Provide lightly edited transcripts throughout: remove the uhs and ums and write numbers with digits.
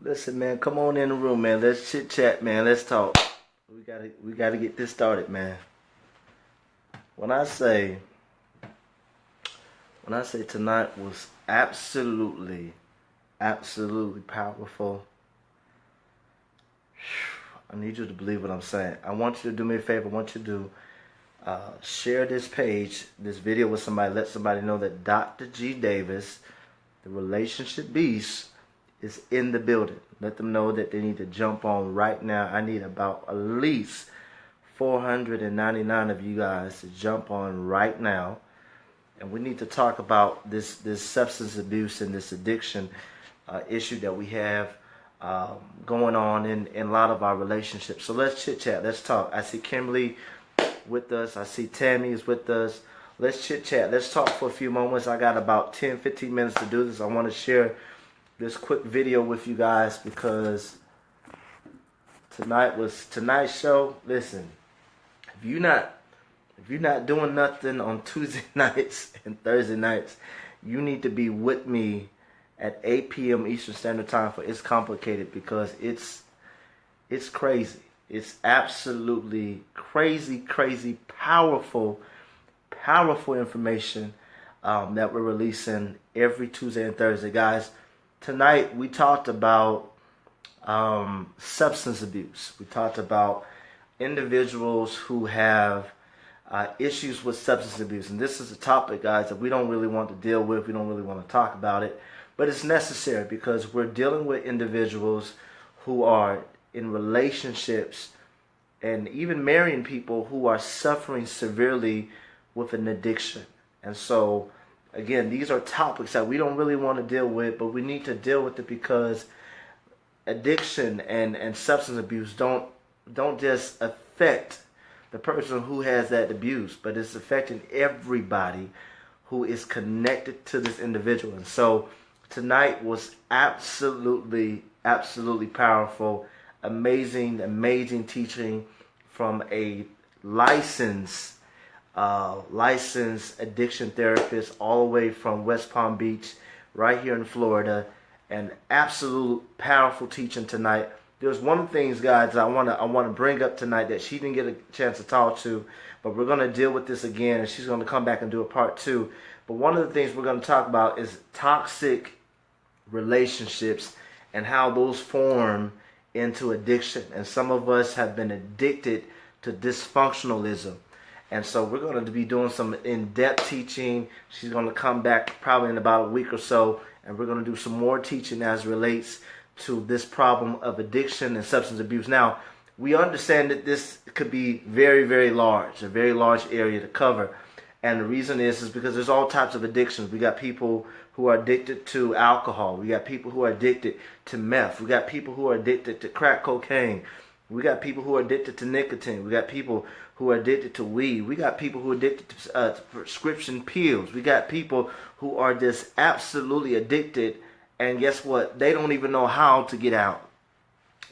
Listen, man, come on in the room, man. Let's chit chat, man. Let's talk. We gotta get this started, man. When I say when I say tonight was absolutely powerful, I need you to believe what I'm saying. I want you to do me a favor. I want you to share this page, this video with somebody. Let somebody know that Dr. G. Davis, the relationship beast, is in the building. Let them know that they need to jump on right now. I need about at least 499 of you guys to jump on right now. And we need to talk about this substance abuse and this addiction issue that we have going on in a lot of our relationships. So let's chit chat. Let's talk. I see Kimberly with us. I see Tammy is with us. Let's chit chat. Let's talk for a few moments. I got about 10-15 minutes to do this. I want to share this quick video with you guys because tonight's show. Listen, if you're not doing nothing on Tuesday nights and Thursday nights, you need to be with me at 8 p.m. Eastern Standard Time for It's Complicated, because it's crazy. It's absolutely crazy, powerful information that we're releasing every Tuesday and Thursday. Guys, tonight we talked about substance abuse. We talked about individuals who have issues with substance abuse. And this is a topic, guys, that we don't really want to deal with. We don't really want to talk about it. But it's necessary because we're dealing with individuals who are in relationships and even marrying people who are suffering severely with an addiction. And so, again, these are topics that we don't really want to deal with, but we need to deal with it because addiction and substance abuse don't just affect the person who has that abuse, but it's affecting everybody who is connected to this individual. And so tonight was absolutely powerful, amazing teaching from a licensed addiction therapist all the way from West Palm Beach, right here in Florida. And absolute powerful teaching tonight. There's one of the things, guys, I want to bring up tonight that she didn't get a chance to talk to, but we're going to deal with this again, and she's going to come back and do a part 2. But one of the things we're going to talk about is toxic relationships and how those form into addiction. And some of us have been addicted to dysfunctionalism. And so we're going to be doing some in-depth teaching. She's going to come back probably in about a week or so, and we're going to do some more teaching as relates to this problem of addiction and substance abuse. Now, we understand that this could be very large, a very large area to cover. And the reason is because there's all types of addictions. We got people who are addicted to alcohol. We got people who are addicted to meth. We got people who are addicted to crack cocaine. We got people who are addicted to nicotine. We got people who are addicted to weed. We got people who are addicted to prescription pills. We got people who are just absolutely addicted. And guess what? They don't even know how to get out.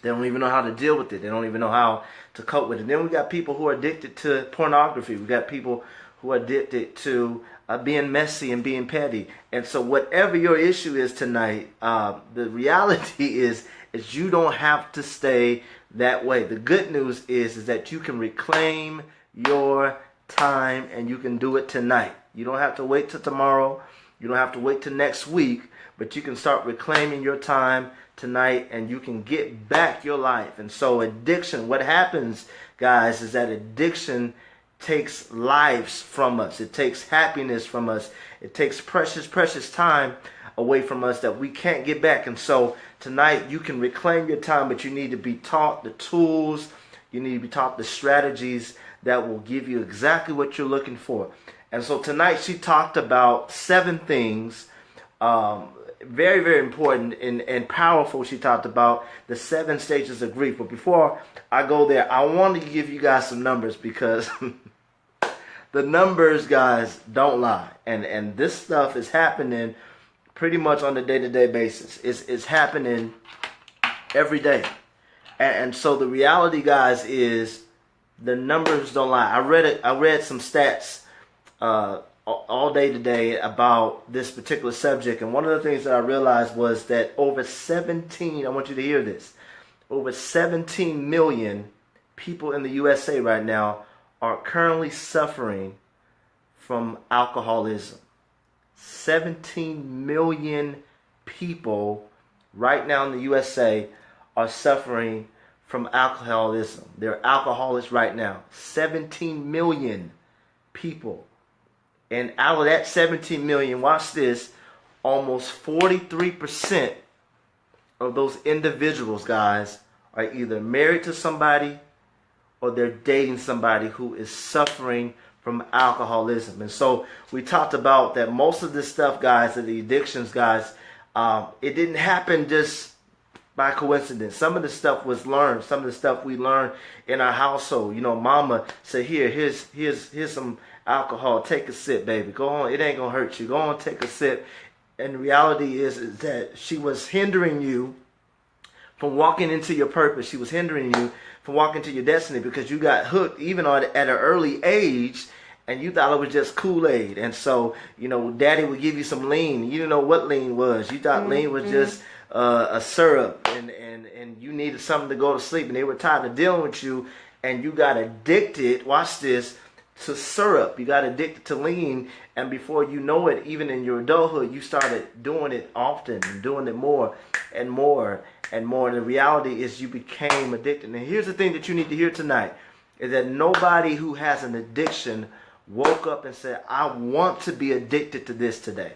They don't even know how to deal with it. They don't even know how to cope with it. Then we got people who are addicted to pornography. We got people who are addicted to being messy and being petty. And so whatever your issue is tonight, the reality is you don't have to stay that way. The good news is that you can reclaim your time, and you can do it tonight. You don't have to wait till tomorrow. You don't have to wait till next week. But you can start reclaiming your time tonight, and you can get back your life. And so addiction, what happens, guys, is that addiction takes lives from us. It takes happiness from us. It takes precious time away from us that we can't get back. And so tonight you can reclaim your time, but you need to be taught the tools. You need to be taught the strategies that will give you exactly what you're looking for. And so tonight she talked about 7 things, very important and powerful. She talked about the 7 stages of grief. But before I go there, I want to give you guys some numbers, because the numbers, guys, don't lie. And this stuff is happening pretty much on a day-to-day basis. It's happening every day. And so the reality, guys, is the numbers don't lie. I read some stats all day today about this particular subject. And one of the things that I realized was that I want you to hear this, over 17 million people in the USA right now are currently suffering from alcoholism. 17 million people right now in the USA are suffering from alcoholism. They're alcoholics right now. 17 million people. And out of that 17 million, watch this, almost 43% of those individuals, guys, are either married to somebody or they're dating somebody who is suffering from alcoholism. And so we talked about that most of this stuff, guys, the addictions, guys, it didn't happen just by coincidence. Some of the stuff was learned. Some of the stuff we learned in our household. You know, mama said, here's some alcohol. Take a sip, baby. Go on. It ain't going to hurt you. Go on, take a sip. And the reality is that she was hindering you from walking into your purpose. She was hindering you from walking to your destiny because you got hooked even at an early age, and you thought it was just Kool-Aid. And so, you know, daddy would give you some lean. You didn't know what lean was. You thought lean was just a syrup, and you needed something to go to sleep, and they were tired of dealing with you, and you got addicted, watch this, to syrup. You got addicted to lean, and before you know it, even in your adulthood, you started doing it often and doing it more and more and more. And the reality is you became addicted. And here's the thing that you need to hear tonight, is that nobody who has an addiction woke up and said, I want to be addicted to this today.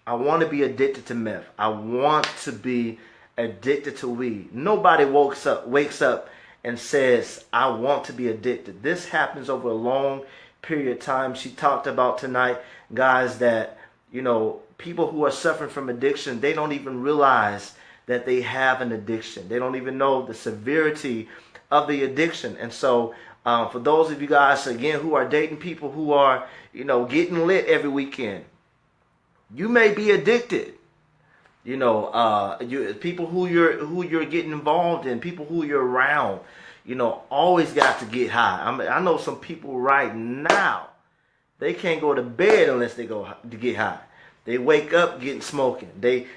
I want to be addicted to meth. I want to be addicted to weed. Nobody wakes up and says, I want to be addicted. This happens over a long period of time. She talked about tonight, guys, that, you know, people who are suffering from addiction, they don't even realize that they have an addiction. They don't even know the severity of the addiction. And so for those of you guys, again, who are dating people who are, you know, getting lit every weekend, you may be addicted. You know, people who you're getting involved in, people who you're around, you know, always got to get high. I know some people right now, they can't go to bed unless they go to get high. They wake up getting smoking. They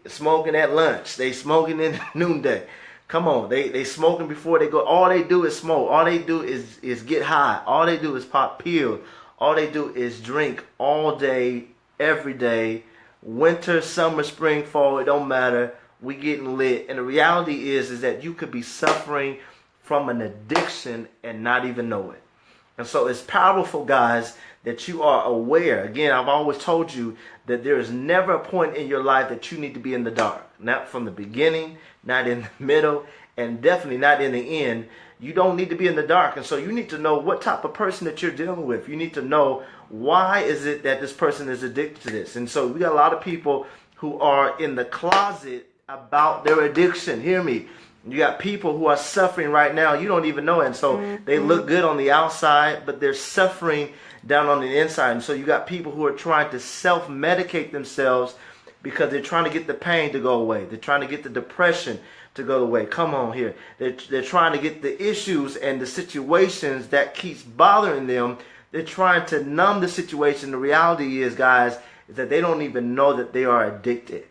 smoking at lunch. They smoking in noonday. Come on, they smoking before they go. All they do is smoke. All they do is get high. All they do is pop pills. All they do is drink all day, every day. Winter, summer, spring, fall, it don't matter. We getting lit. And the reality is that you could be suffering from an addiction and not even know it. And so it's powerful, guys, that you are aware. Again, I've always told you that there is never a point in your life that you need to be in the dark. Not from the beginning, not in the middle, and definitely not in the end. You don't need to be in the dark. And so you need to know what type of person that you're dealing with. You need to know, why is it that this person is addicted to this? And so we got a lot of people who are in the closet about their addiction. Hear me. You got people who are suffering right now. You don't even know it. And so they look good on the outside, but they're suffering down on the inside. And so you got people who are trying to self-medicate themselves because they're trying to get the pain to go away. They're trying to get the depression to go away. Come on here. They're trying to get the issues and the situations that keeps bothering them. They're trying to numb the situation. The reality is, guys, is that they don't even know that they are addicted.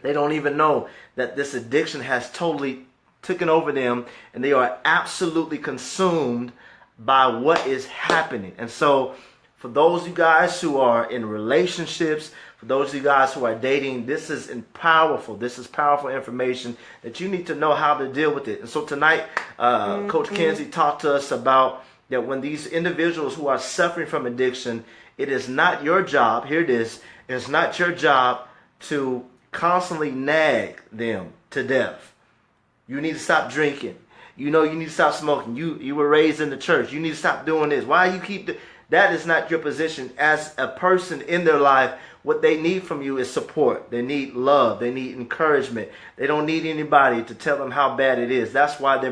They don't even know that this addiction has totally taken over them, and they are absolutely consumed by what is happening. And so for those of you guys who are in relationships, for those of you guys who are dating, this is powerful. This is powerful information that you need to know how to deal with it. And so tonight, Coach Kenzie talked to us about that when these individuals who are suffering from addiction, it is not your job, hear this, it's not your job to constantly nag them to death. You need to stop drinking. You know, you need to stop smoking. You were raised in the church. You need to stop doing this. Why you keep that is not your position as a person in their life. What they need from you is support. They need love. They need encouragement. They don't need anybody to tell them how bad it is. That's why they're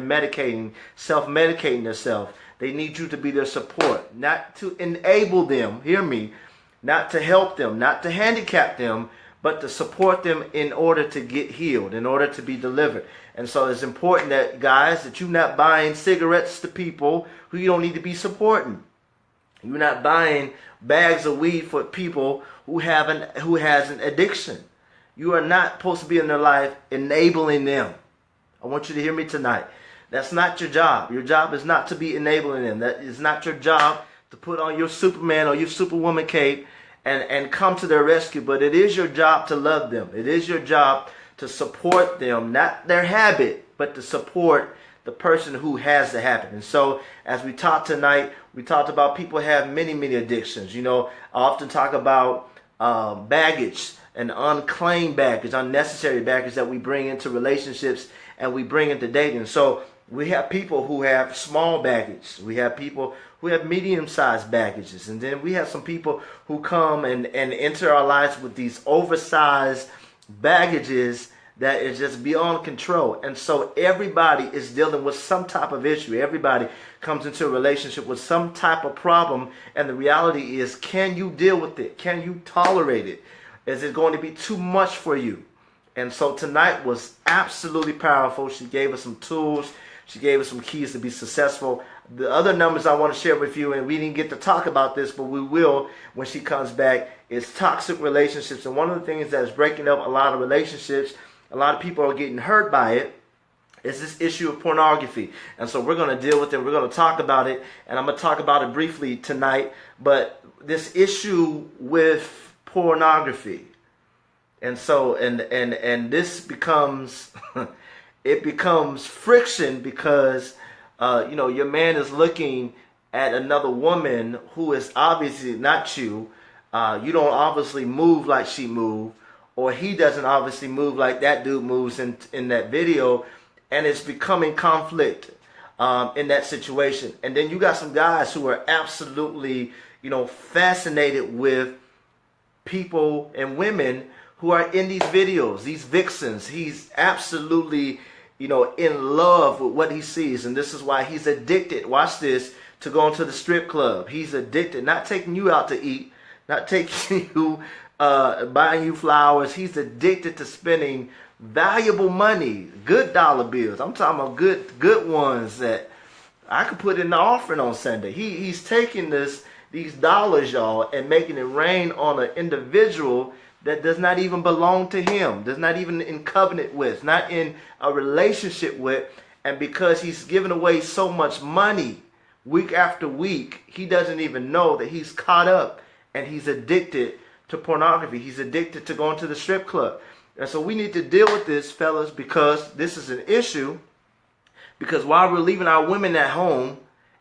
self-medicating themselves. They need you to be their support, not to enable them, hear me, not to help them, not to handicap them, but to support them in order to get healed, in order to be delivered. And so it's important that, guys, that you're not buying cigarettes to people who you don't need to be supporting. You're not buying bags of weed for people who has an addiction. You are not supposed to be in their life enabling them. I want you to hear me tonight. That's not your job. Your job is not to be enabling them. That is not your job to put on your Superman or your Superwoman cape and come to their rescue. But it is your job to love them. It is your job to support them, not their habit, but to support the person who has the habit. And so as we talked tonight, we talked about people have many, many addictions. You know, I often talk about baggage and unclaimed baggage, unnecessary baggage that we bring into relationships and we bring into dating. So we have people who have small baggage. We have people who have medium-sized baggages. And then we have some people who come and enter our lives with these oversized baggages that is just beyond control. And so everybody is dealing with some type of issue. Everybody comes into a relationship with some type of problem. And the reality is, can you deal with it? Can you tolerate it? Is it going to be too much for you? And so tonight was absolutely powerful. She gave us some tools. She gave us some keys to be successful. The other numbers I want to share with you, and we didn't get to talk about this, but we will when she comes back, is toxic relationships. And one of the things that is breaking up a lot of relationships, a lot of people are getting hurt by it, is this issue of pornography. And so we're going to deal with it. We're going to talk about it. And I'm going to talk about it briefly tonight. But this issue with pornography. And so, and this becomes, it becomes friction because, you know, your man is looking at another woman who is obviously not you. You don't obviously move like she moved, or he doesn't obviously move like that dude moves in that video, and it's becoming conflict in that situation. And then you got some guys who are absolutely, you know, fascinated with people and women who are in these videos, these vixens. He's absolutely, you know, in love with what he sees, and this is why he's addicted. Watch this, to going to the strip club. He's addicted, not taking you out to eat, not taking you, buying you flowers. He's addicted to spending valuable money, good dollar bills. I'm talking about good ones that I could put in the offering on Sunday. He's taking these dollars, y'all, and making it rain on an individual that does not even belong to him, does not even in covenant with, not in a relationship with. And because he's giving away so much money week after week, he doesn't even know that he's caught up and he's addicted to pornography. He's addicted to going to the strip club. And so we need to deal with this, fellas, because this is an issue. Because while we're leaving our women at home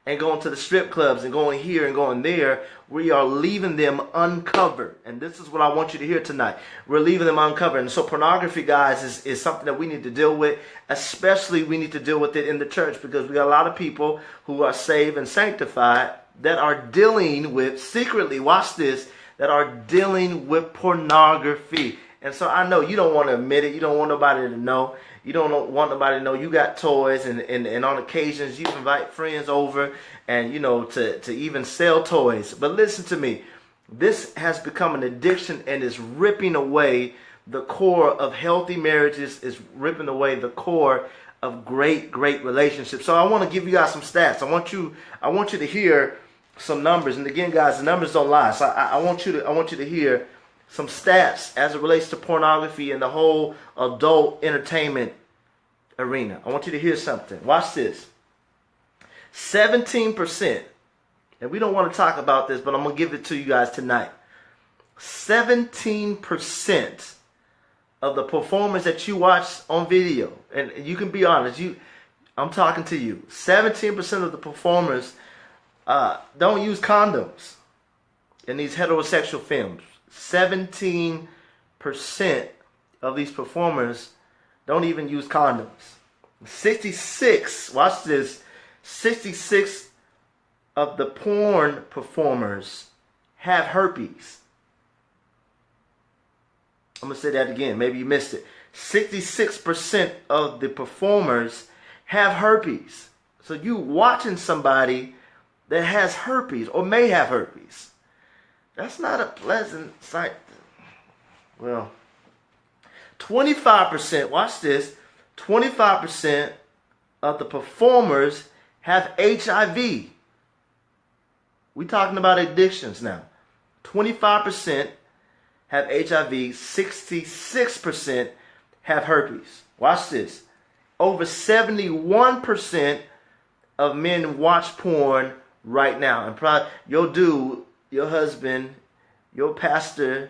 and going to the strip clubs and going here and going there, we are leaving them uncovered. And this is what I want you to hear tonight. We're leaving them uncovered. And so pornography, guys, is something that we need to deal with. Especially we need to deal with it in the church, because we got a lot of people who are saved and sanctified that are dealing with, secretly, watch this, that are dealing with pornography. And so I know you don't want to admit it. You don't want nobody to know. You don't want nobody to know you got toys, and on occasions you invite friends over and, you know, to even sell toys. But listen to me. This has become an addiction and is ripping away the core of healthy marriages, is ripping away the core of great relationships. So I want to give you guys some stats. I want you to hear some numbers. And again, guys, the numbers don't lie. So I want you to hear some stats as it relates to pornography and the whole adult entertainment arena. I want you to hear something. Watch this. 17%, and we don't want to talk about this, but I'm going to give it to you guys tonight. 17% of the performers that you watch on video, and you can be honest, I'm talking to you. 17% of the performers don't use condoms in these heterosexual films. 17% of these performers don't even use condoms. 66, watch this, 66 of the porn performers have herpes. I'm going to say that again. Maybe you missed it. 66% of the performers have herpes. So you watching somebody that has herpes or may have herpes. That's not a pleasant sight. Well, 25%, watch this, 25% of the performers have HIV. We're talking about addictions now. 25% have HIV, 66% have herpes. Watch this. Over 71% of men watch porn right now. And probably your dude, your husband, your pastor,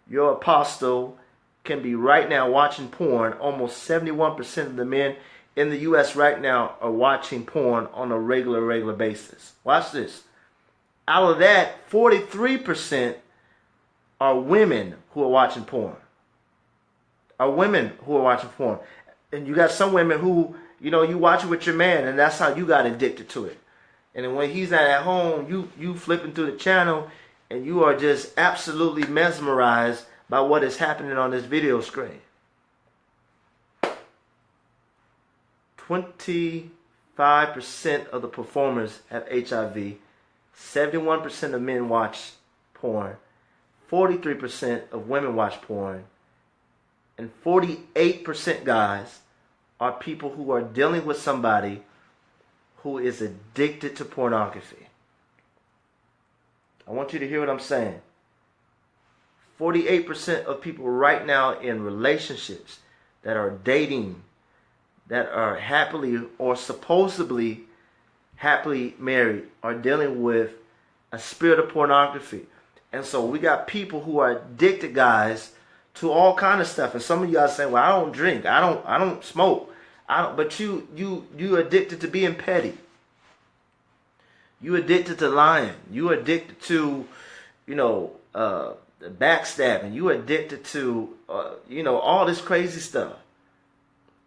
your apostle can be right now watching porn. Almost 71% of the men in the U.S. right now are watching porn on a regular basis. Watch this. Out of that, 43% are women who are watching porn. Are women who are watching porn. And you got some women who, you watch it with your man, and that's how you got addicted to it. And then when he's not at home, you flipping through the channel, and you are just absolutely mesmerized by what is happening on this video screen. 25% of the performers have HIV. 71% of men watch porn. 43% of women watch porn. And 48%, guys, are people who are dealing with somebody who is addicted to pornography. I want you to hear what I'm saying. 48% of people right now in relationships that are dating, that are happily or supposedly happily married, are dealing with a spirit of pornography. And so we got people who are addicted, guys, to all kind of stuff. And some of you guys saying, well, I don't drink, I don't smoke, but you addicted to being petty. You addicted to lying. You addicted to, backstabbing. You addicted to, all this crazy stuff.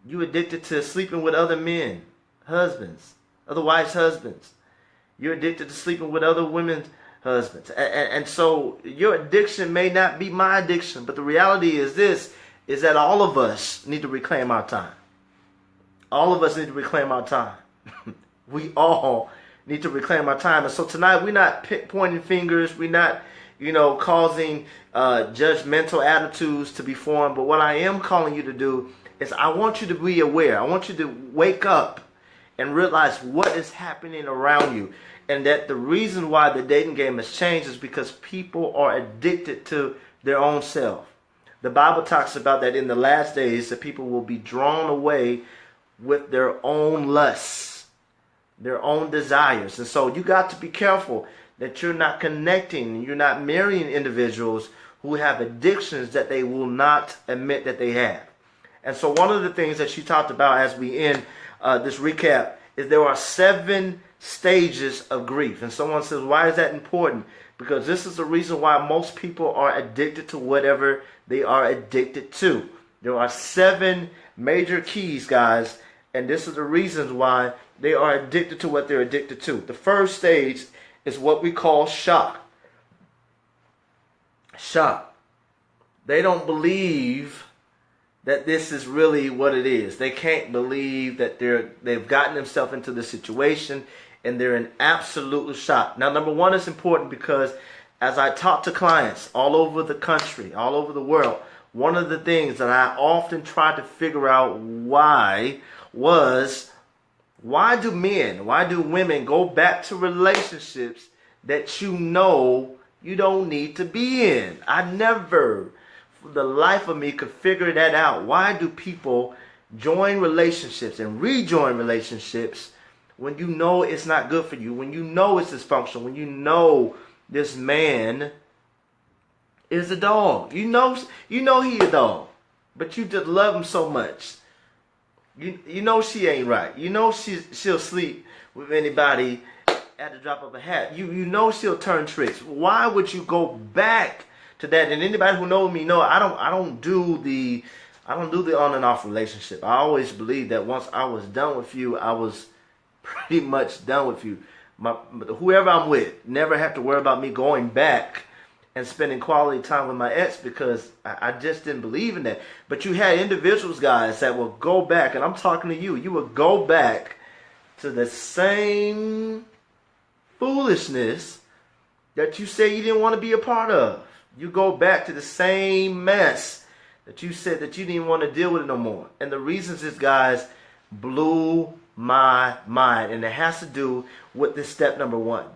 You addicted to sleeping with other men, husbands, other wives' husbands. You're addicted to sleeping with other women's husbands. And so your addiction may not be my addiction, but the reality is this, is that all of us need to reclaim our time. All of us need to reclaim our time. We all need to reclaim our time. And so tonight we're not pointing fingers. We're not, causing judgmental attitudes to be formed. But what I am calling you to do is I want you to be aware. I want you to wake up and realize what is happening around you. And that the reason why the dating game has changed is because people are addicted to their own self. The Bible talks about that in the last days, that people will be drawn away with their own lusts, their own desires. And so you got to be careful that you're not connecting, you're not marrying individuals who have addictions that they will not admit that they have. And so one of the things that she talked about as we end this recap is there are 7 stages of grief. And someone says, why is that important? Because this is the reason why most people are addicted to whatever they are addicted to. There are 7 major keys, guys, and this is the reasons why they are addicted to what they're addicted to. The first stage is what we call shock. Shock. They don't believe that this is really what it is. They can't believe that they've gotten themselves into this situation, and they're in absolute shock. Now, number one is important because as I talk to clients all over the country, all over the world, one of the things that I often try to figure out why do women go back to relationships that you don't need to be in? I never, for the life of me, could figure that out. Why do people join relationships and rejoin relationships when you know it's not good for you, when you know it's dysfunctional, when you know this man is a dog? You know he a dog, but you just love him so much. You know she ain't right. You know she'll sleep with anybody at the drop of a hat. You know she'll turn tricks. Why would you go back to that? And anybody who knows me know I don't do the on and off relationship. I always believe that once I was done with you, I was pretty much done with you. Whoever I'm with, never have to worry about me going back and spending quality time with my ex, because I just didn't believe in that. But you had individuals, guys, that will go back, and I'm talking to you. You will go back to the same foolishness that you say you didn't want to be a part of. You go back to the same mess that you said that you didn't want to deal with it no more. And the reasons is, guys, blew my mind. And it has to do with this step number one.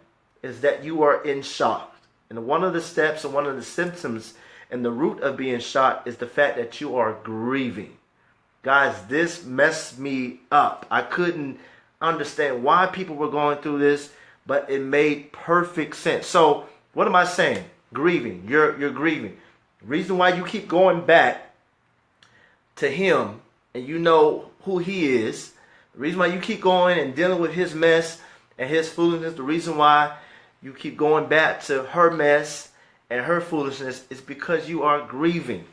is that you are in shock. And one of the steps and one of the symptoms and the root of being shocked is the fact that you are grieving. Guys, this messed me up. I couldn't understand why people were going through this, but it made perfect sense. So what am I saying? Grieving. You're grieving. The reason why you keep going back to him and you know who he is, the reason why you keep going and dealing with his mess and his foolishness, the reason why you keep going back to her mess and her foolishness is because you are grieving.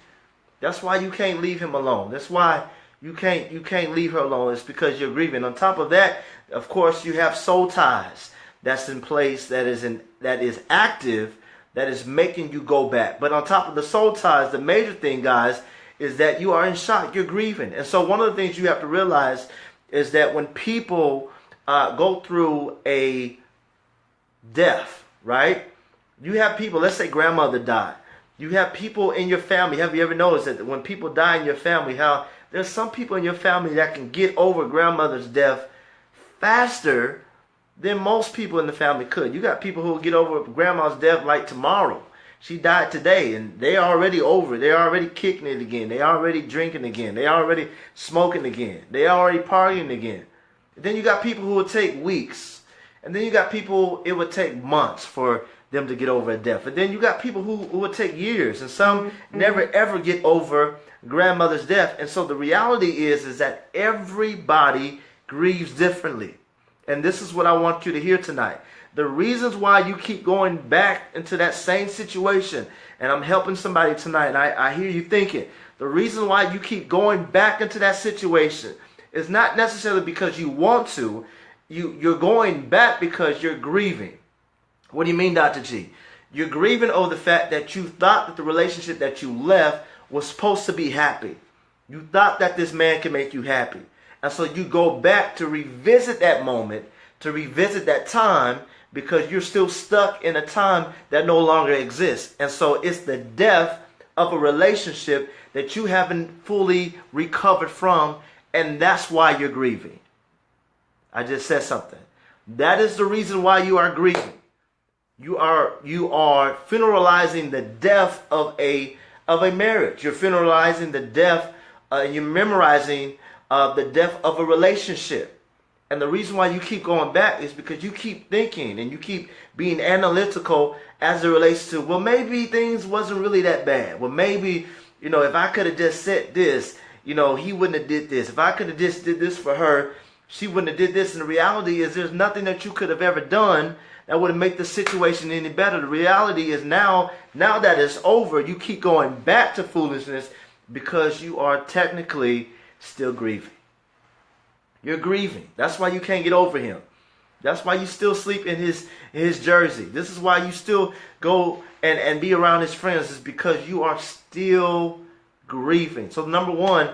That's why you can't leave him alone. That's why you can't leave her alone. It's because you're grieving. On top of that, of course, you have soul ties that's in place, that is active, that is making you go back. But on top of the soul ties, the major thing, guys, is that you are in shock. You're grieving. And so one of the things you have to realize is that when people go through a death, right? You have people, let's say grandmother died. You have people in your family. Have you ever noticed that when people die in your family, how there's some people in your family that can get over grandmother's death faster than most people in the family could. You got people who will get over grandma's death like tomorrow. She died today and they already over. They're already kicking it again. They already drinking again. They already smoking again. They already partying again. Then you got people who will take weeks. And then you got people, it would take months for them to get over a death. And then you got people who would take years. And some never ever get over grandmother's death. And so the reality is that everybody grieves differently. And this is what I want you to hear tonight. The reasons why you keep going back into that same situation, and I'm helping somebody tonight, and I hear you thinking, the reason why you keep going back into that situation is not necessarily because you want to. You're going back because you're grieving. What do you mean, Dr. G? You're grieving over the fact that you thought that the relationship that you left was supposed to be happy. You thought that this man could make you happy. And so you go back to revisit that moment, to revisit that time, because you're still stuck in a time that no longer exists. And so it's the death of a relationship that you haven't fully recovered from, and that's why you're grieving. I just said something. That is the reason why you are grieving. You are funeralizing the death of a marriage. You're funeralizing the death, you're memorizing the death of a relationship. And the reason why you keep going back is because you keep thinking and you keep being analytical as it relates to, well, maybe things wasn't really that bad. Well, maybe, if I could have just said this, he wouldn't have did this. If I could have just did this for her, she wouldn't have did this. And the reality is there's nothing that you could have ever done that would make the situation any better. The reality is now that it's over, you keep going back to foolishness because you are technically still grieving. You're grieving. That's why you can't get over him. That's why you still sleep in his jersey. This is why you still go and be around his friends, is because you are still grieving. So number one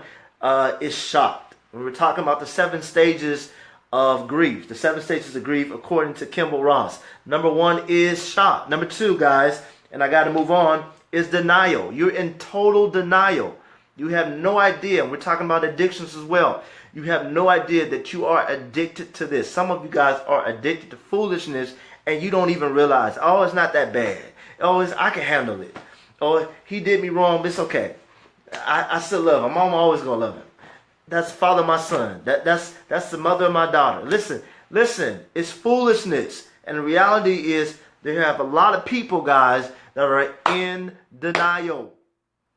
is shocked. We were talking about the 7 stages of grief. The 7 stages of grief according to Kimball Ross. Number 1 is shock. Number 2, guys, and I got to move on, is denial. You're in total denial. You have no idea. And we're talking about addictions as well. You have no idea that you are addicted to this. Some of you guys are addicted to foolishness and you don't even realize, oh, it's not that bad. Oh, I can handle it. Oh, he did me wrong, but it's okay. I still love him. I'm always going to love him. That's father of my son. That's the mother of my daughter. Listen, it's foolishness. And the reality is there have a lot of people, guys, that are in denial.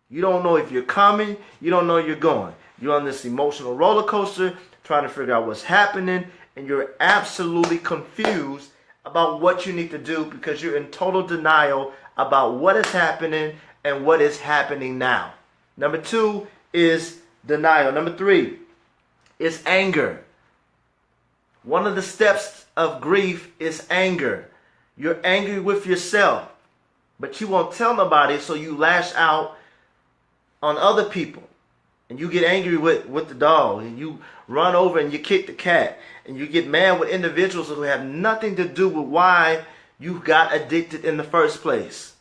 You don't know if you're coming. You don't know you're going. You're on this emotional roller coaster trying to figure out what's happening. And you're absolutely confused about what you need to do because you're in total denial about what is happening and what is happening now. Number 2 is denial. Number 3 is anger. One of the steps of grief is anger. You're angry with yourself, but you won't tell nobody, so you lash out on other people. And you get angry with the dog, and you run over and you kick the cat, and you get mad with individuals who have nothing to do with why you got addicted in the first place.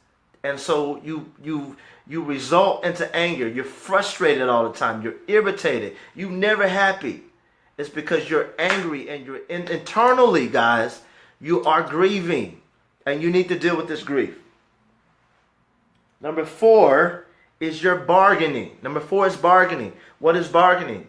And so you result into anger. You're frustrated all the time. You're irritated. You're never happy. It's because you're angry and you're internally, guys, you are grieving. And you need to deal with this grief. Number 4 is your bargaining. Number 4 is bargaining. What is bargaining?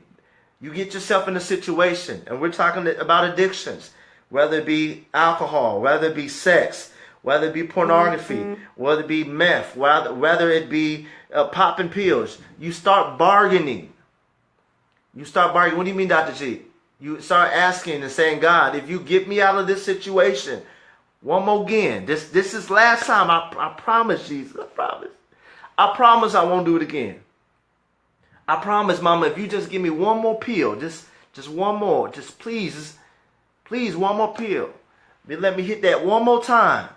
You get yourself in a situation, and we're talking about addictions, whether it be alcohol, whether it be sex, whether it be pornography, whether it be meth, whether it be popping pills. You start bargaining. You start bargaining. What do you mean, Dr. G? You start asking and saying, God, if you get me out of this situation, one more again. This is last time. I promise, Jesus. I promise I won't do it again. I promise, Mama, if you just give me one more pill, just one more, just please, one more pill. Let me hit that one more time.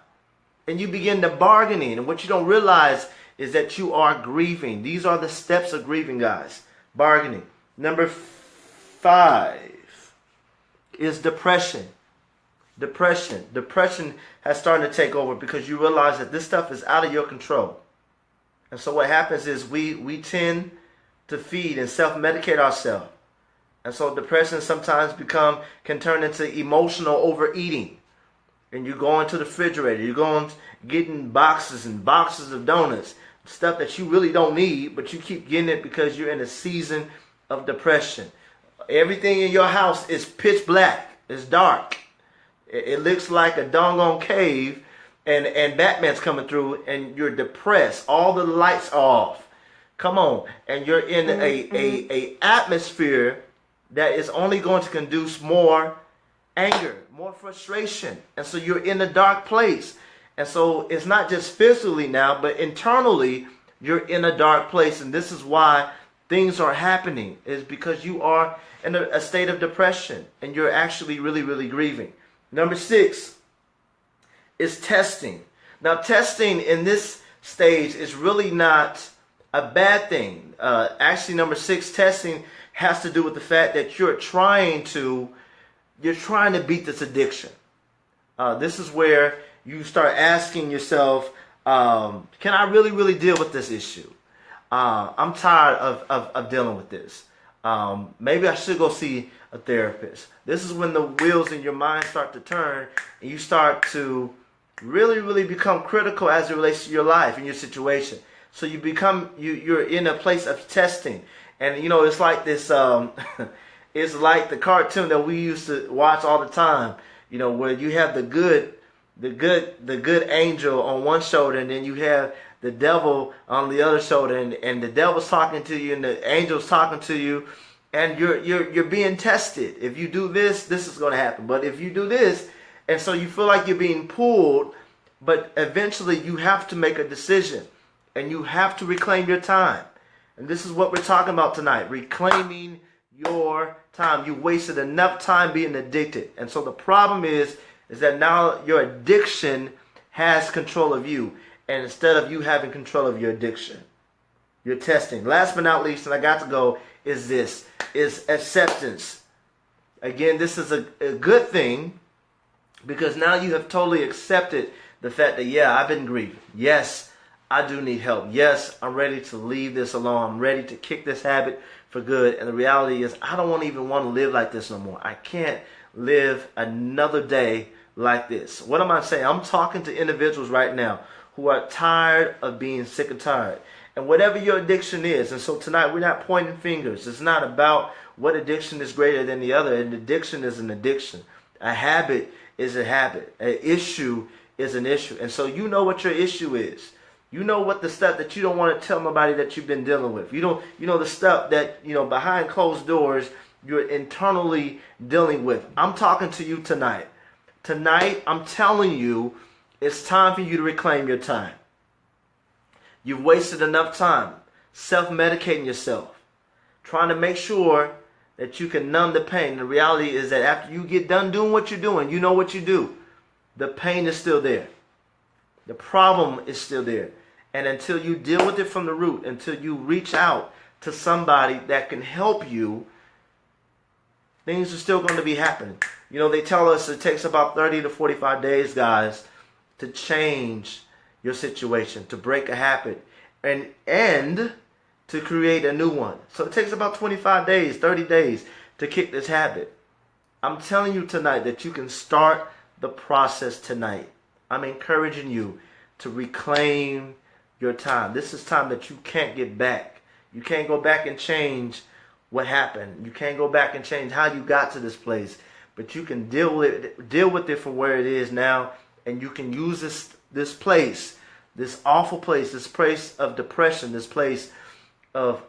And you begin to bargaining. And what you don't realize is that you are grieving. These are the steps of grieving, guys. Bargaining. Number 5 is depression. Depression has started to take over because you realize that this stuff is out of your control. And so what happens is we tend to feed and self-medicate ourselves. And so depression sometimes can turn into emotional overeating. And you go into the refrigerator, you're going getting boxes and boxes of donuts, stuff that you really don't need, but you keep getting it because you're in a season of depression. Everything in your house is pitch black. It's dark. It looks like a doggone cave, and Batman's coming through, and you're depressed. All the lights are off. Come on. And you're in a atmosphere that is only going to conduce more anger, more frustration. And so you're in a dark place. And so it's not just physically now, but internally you're in a dark place. And this is why things are happening, is because you are in a state of depression and you're actually really, really grieving. Number 6 is testing. Now, testing in this stage is really not a bad thing. Actually, number 6, testing has to do with the fact that you're trying to beat this addiction. This is where you start asking yourself, can I really, really deal with this issue? I'm tired of dealing with this. Maybe I should go see a therapist. This is when the wheels in your mind start to turn and you start to really, really become critical as it relates to your life and your situation. So you're in a place of testing. And it's like this, it's like the cartoon that we used to watch all the time, where you have the good angel on one shoulder, and then you have the devil on the other shoulder, and the devil's talking to you and the angel's talking to you, and you're being tested. If you do this, this is going to happen. But if you do this, and so you feel like you're being pulled, but eventually you have to make a decision, and you have to reclaim your time. And this is what we're talking about tonight, reclaiming your time. You wasted enough time being addicted. And so the problem is that now your addiction has control of you. And instead of you having control of your addiction, you're testing. Last but not least, and I got to go, is acceptance. Again, this is a good thing because now you have totally accepted the fact that, yeah, I've been grieving. Yes, I do need help. Yes, I'm ready to leave this alone. I'm ready to kick this habit for good. And the reality is I don't even want to live like this no more. I can't live another day like this. What am I saying? I'm talking to individuals right now who are tired of being sick and tired. And whatever your addiction is, and so tonight we're not pointing fingers. It's not about what addiction is greater than the other. An addiction is an addiction. A habit is a habit. An issue is an issue. And so you know what your issue is. You know what the stuff that you don't want to tell nobody that you've been dealing with. You know the stuff that, behind closed doors you're internally dealing with. I'm talking to you tonight. Tonight, I'm telling you, it's time for you to reclaim your time. You've wasted enough time self-medicating yourself, trying to make sure that you can numb the pain. The reality is that after you get done doing what you're doing, you know what you do. The pain is still there. The problem is still there. And until you deal with it from the root, until you reach out to somebody that can help you, things are still going to be happening. They tell us it takes about 30 to 45 days, guys, to change your situation, to break a habit, and to create a new one. So it takes about 25 days, 30 days to kick this habit. I'm telling you tonight that you can start the process tonight. I'm encouraging you to reclaim your time. This is time that you can't get back. You can't go back and change what happened. You can't go back and change how you got to this place. But you can deal with it from where it is now, and you can use this place, this awful place, this place of depression, this place of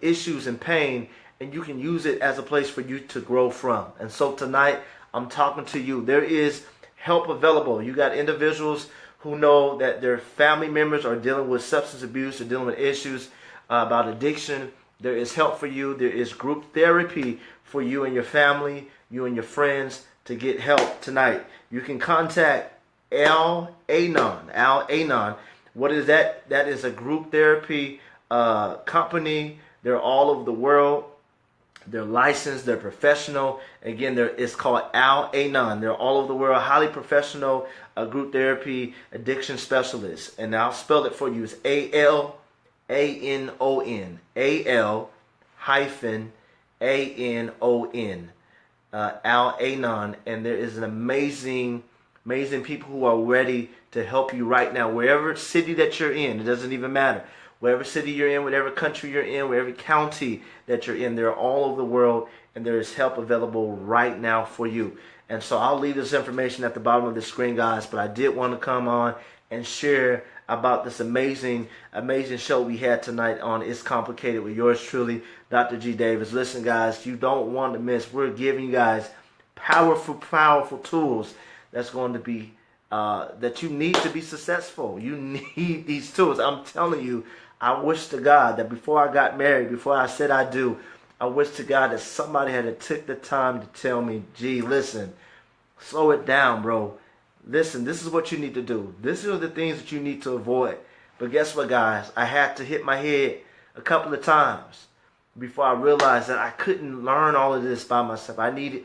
issues and pain, and you can use it as a place for you to grow from. And so tonight, I'm talking to you. There is help available. You got individuals who know that their family members are dealing with substance abuse or dealing with issues about addiction. There is help for you. There is group therapy for you and your family, you and your friends to get help tonight. You can contact Al-Anon. Al-Anon. What is that? That is a group therapy company. They're all over the world. They're licensed. They're professional. Again, it's called Al-Anon. They're all over the world. Highly professional group therapy addiction specialists. And I'll spell it for you. It's Al-Anon. Al-Anon. Al-Anon. And there is an amazing people who are ready to help you right now. Wherever city that you're in, it doesn't even matter. Wherever city you're in, whatever country you're in, wherever county that you're in, they're all over the world, and there is help available right now for you. And so I'll leave this information at the bottom of the screen, guys, but I did want to come on and share about this amazing show we had tonight on It's Complicated with yours truly, Dr. G. Davis. Listen, guys, you don't want to miss. We're giving you guys powerful tools that's going to be that you need to be successful. You need these tools. I'm telling you, I wish to God that before I got married, before I said I do, I wish to God that somebody had took the time to tell me, gee, listen, slow it down, bro. Listen, this is what you need to do. These are the things that you need to avoid. But guess what, guys? I had to hit my head a couple of times before I realized that I couldn't learn all of this by myself. I needed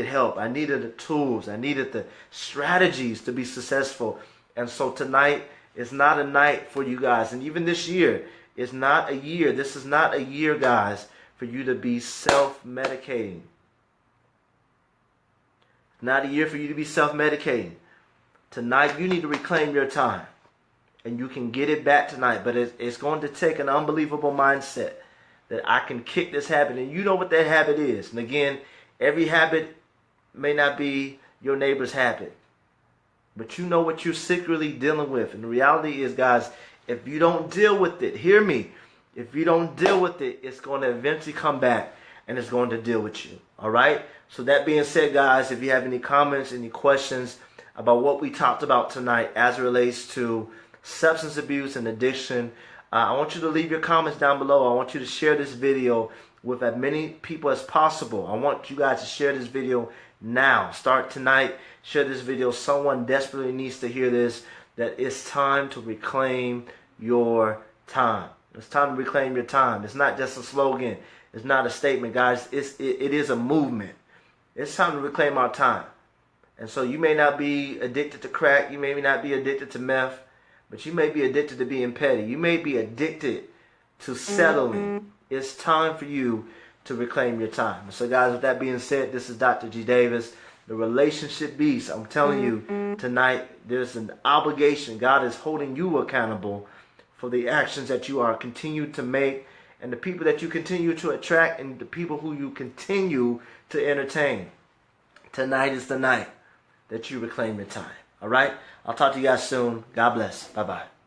help. I needed the tools. I needed the strategies to be successful. And so tonight is not a night for you guys. And even this year is not a year. This is not a year, guys, for you to be self-medicating. Not a year for you to be self-medicating. Tonight you need to reclaim your time. And you can get it back tonight. But it's going to take an unbelievable mindset that I can kick this habit. And you know what that habit is. And again, every habit may not be your neighbor's habit. But you know what you're secretly dealing with. And the reality is, guys, if you don't deal with it, hear me. If you don't deal with it, it's going to eventually come back and it's going to deal with you. All right? So that being said, guys, if you have any comments, any questions about what we talked about tonight as it relates to substance abuse and addiction, I want you to leave your comments down below. I want you to share this video with as many people as possible. I want you guys to share this video now. Start tonight. Share this video. Someone desperately needs to hear this, that it's time to reclaim your time. It's time to reclaim your time. It's not just a slogan. It's not a statement, guys. It is a movement. It's time to reclaim our time. And so you may not be addicted to crack. You may not be addicted to meth. But you may be addicted to being petty. You may be addicted to settling. It's time for you to reclaim your time. So guys, with that being said, this is Dr. G. Davis, the relationship beast. I'm telling you tonight, there's an obligation. God is holding you accountable for the actions that you are continue to make and the people that you continue to attract and the people who you continue to entertain. Tonight is the night that you reclaim your time. All right? I'll talk to you guys soon. God bless. Bye-bye.